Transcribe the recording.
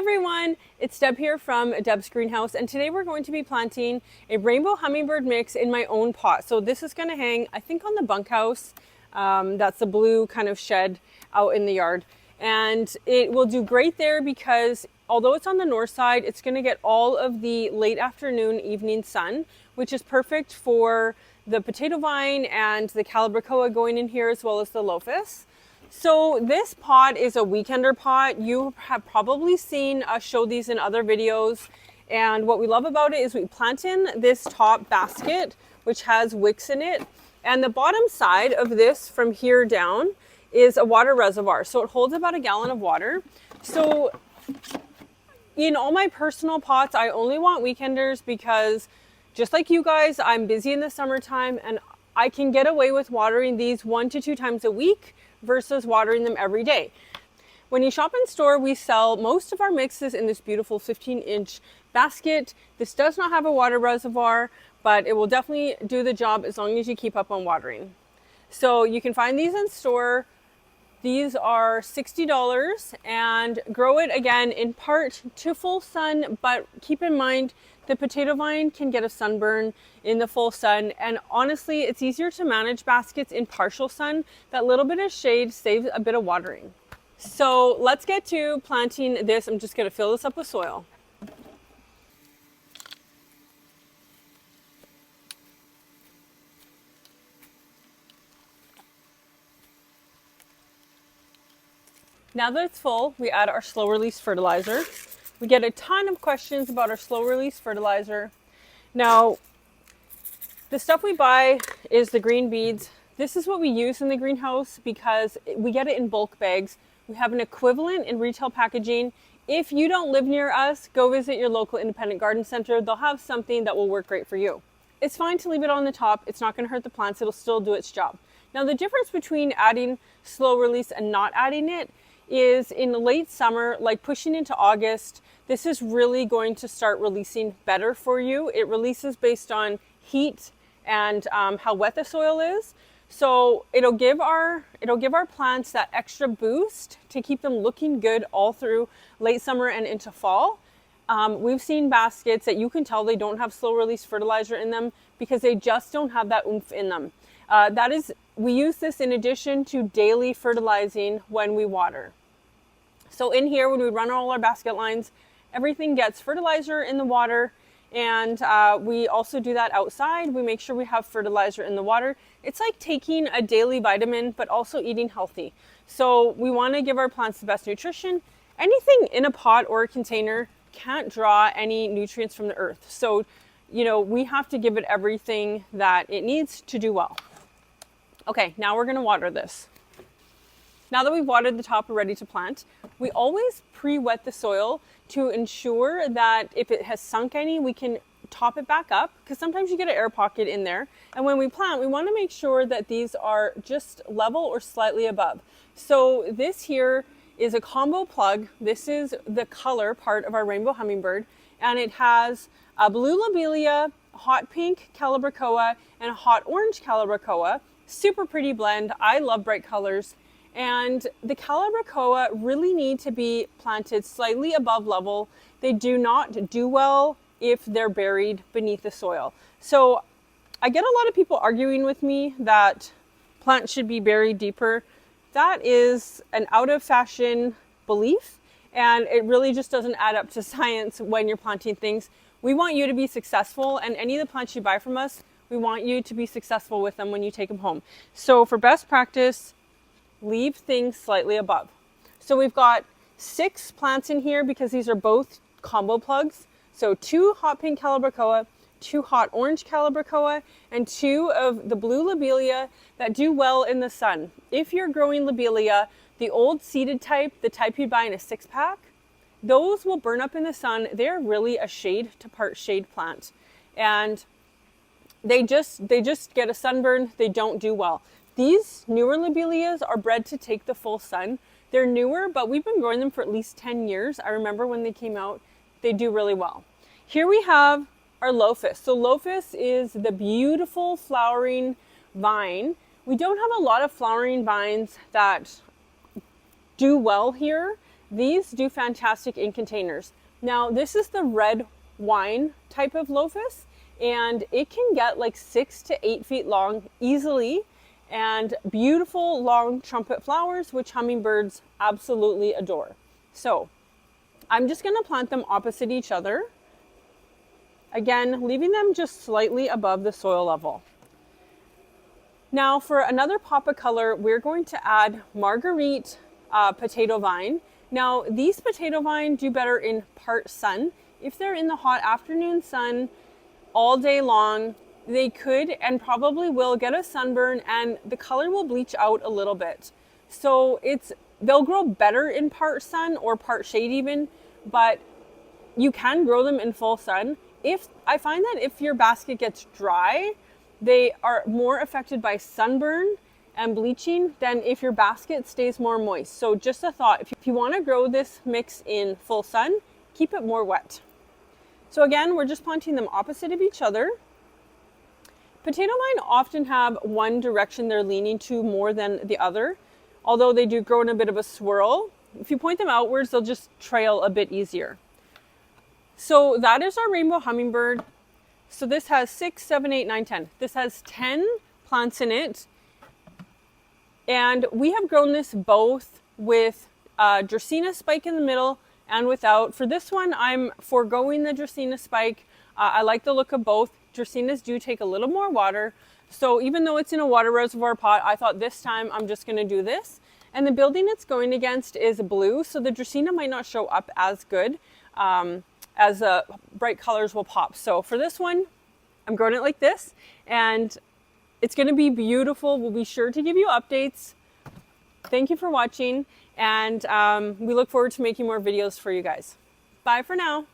everyone, it's Deb here from Deb's Greenhouse, and today we're going to be planting a Rainbow Hummingbird mix in my own pot. So this is going to hang, I think, on the bunkhouse. That's the blue kind of shed out in the yard. And it will do great there because although it's on the north side, it's going to get all of the late afternoon, evening sun, which is perfect for the potato vine and the calibrachoa going in here, as well as the lophus. So this pot is a weekender pot. You have probably seen us show these in other videos. And what we love about it is we plant in this top basket, which has wicks in it. And the bottom side of this from here down is a water reservoir. So it holds about a gallon of water. So in all my personal pots, I only want weekenders because just like you guys, I'm busy in the summertime and I can get away with watering these 1 to 2 times a week versus watering them every day. When you shop in store, we sell most of our mixes in this beautiful 15-inch basket. This does not have a water reservoir, but it will definitely do the job as long as you keep up on watering. So you can find these in store. These are $60 and grow it again in part to full sun, but keep in mind the potato vine can get a sunburn in the full sun, and honestly it's easier to manage baskets in partial sun. That little bit of shade saves a bit of watering. So let's get to planting this. I'm just going to fill this up with soil. Now that it's full, we add our slow release fertilizer. We get a ton of questions about our slow release fertilizer. Now, the stuff we buy is the green beads. This is what we use in the greenhouse because we get it in bulk bags. We have an equivalent in retail packaging. If you don't live near us, go visit your local independent garden center. They'll have something that will work great for you. It's fine to leave it on the top. It's not going to hurt the plants. It'll still do its job. Now, the difference between adding slow release and not adding it is in the late summer, like pushing into August, this is really going to start releasing better for you. It releases based on heat and how wet the soil is. So it'll give our plants that extra boost to keep them looking good all through late summer and into fall. We've seen baskets that you can tell they don't have slow release fertilizer in them because they just don't have that oomph in them. We use this in addition to daily fertilizing when we water. So in here, when we run all our basket lines, everything gets fertilizer in the water, and we also do that outside. We make sure we have fertilizer in the water. It's like taking a daily vitamin, but also eating healthy. So we want to give our plants the best nutrition. Anything in a pot or a container can't draw any nutrients from the earth. So, we have to give it everything that it needs to do well. Okay, now we're going to water this. Now that we've watered the top, we're ready to plant. We always pre-wet the soil to ensure that if it has sunk any, we can top it back up, because sometimes you get an air pocket in there. And when we plant, we want to make sure that these are just level or slightly above. So this here is a combo plug. This is the color part of our Rainbow Hummingbird, and it has a blue lobelia, hot pink calibrachoa, and a hot orange calibrachoa. Super pretty blend. I love bright colors. And the calibrachoa really need to be planted slightly above level. They do not do well if they're buried beneath the soil. So I get a lot of people arguing with me that plants should be buried deeper. That is an out of fashion belief, and it really just doesn't add up to science when you're planting things. We want you to be successful, and any of the plants you buy from us, we want you to be successful with them when you take them home. So for best practice, leave things slightly above. So we've got 6 plants in here because these are both combo plugs. So 2 hot pink calibrachoa, 2 hot orange calibrachoa, and 2 of the blue lobelia that do well in the sun. If you're growing lobelia, the old seeded type, the type you'd buy in a 6-pack, those will burn up in the sun. They're really a shade to part shade plant. And they just get a sunburn. They don't do well. These newer lobelias are bred to take the full sun. They're newer, but we've been growing them for at least 10 years. I remember when they came out, they do really well. Here we have our lophus. So lophus is the beautiful flowering vine. We don't have a lot of flowering vines that do well here. these do fantastic in containers. Now, this is the red wine type of lophus, and it can get like 6 to 8 feet long easily, and beautiful long trumpet flowers, which hummingbirds absolutely adore. So I'm just going to plant them opposite each other. Again, leaving them just slightly above the soil level. Now for another pop of color, we're going to add Marguerite potato vine. Now these potato vine do better in part sun. If they're in the hot afternoon sun all day long, they could and probably will get a sunburn, and the color will bleach out a little bit. So they'll grow better in part sun or part shade even, but you can grow them in full sun. I find that if your basket gets dry, they are more affected by sunburn and bleaching than if your basket stays more moist. So just a thought, if you want to grow this mix in full sun, keep it more wet. So again, we're just planting them opposite of each other. Potato vine often have one direction they're leaning to more than the other, although they do grow in a bit of a swirl. If you point them outwards, they'll just trail a bit easier. So that is our rainbow hummingbird. So this has 6, 7, 8, 9, 10. This has 10 plants in it. And we have grown this both with Dracaena spike in the middle and without. For this one, I'm foregoing the Dracaena spike. I like the look of both. Dracaenas do take a little more water. So even though it's in a water reservoir pot, I thought this time I'm just going to do this. And the building it's going against is blue, so the Dracaena might not show up as good as bright colors will pop. So for this one, I'm growing it like this, and it's going to be beautiful. We'll be sure to give you updates. Thank you for watching, and we look forward to making more videos for you guys. Bye for now.